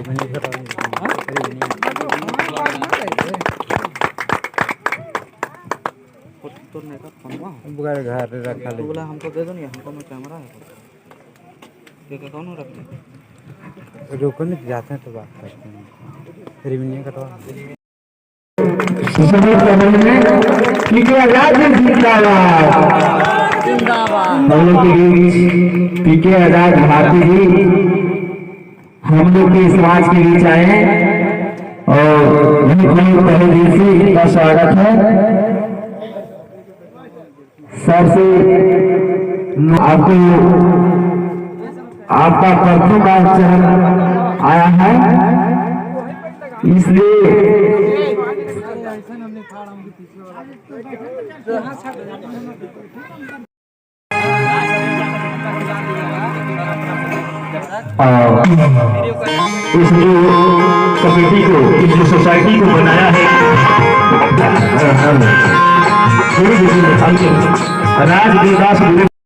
घर रखा ले बोला हमको दे दो नहीं, हमको में कैमरा है क्या कौन रख दे। रुको नहीं जाते हैं तो बात करते हैं रिवेन्यू कटवा हम लोग के पीके आजाद भारती जी हम लोग के समाज के बीच आए हैं और पहले दिन से इनका स्वागत है। सबसे आपको आपका प्रथम चरण आया है, इसलिए इस जो कमेटी को, इस जो सोसाइटी को बनाया है राज देवदास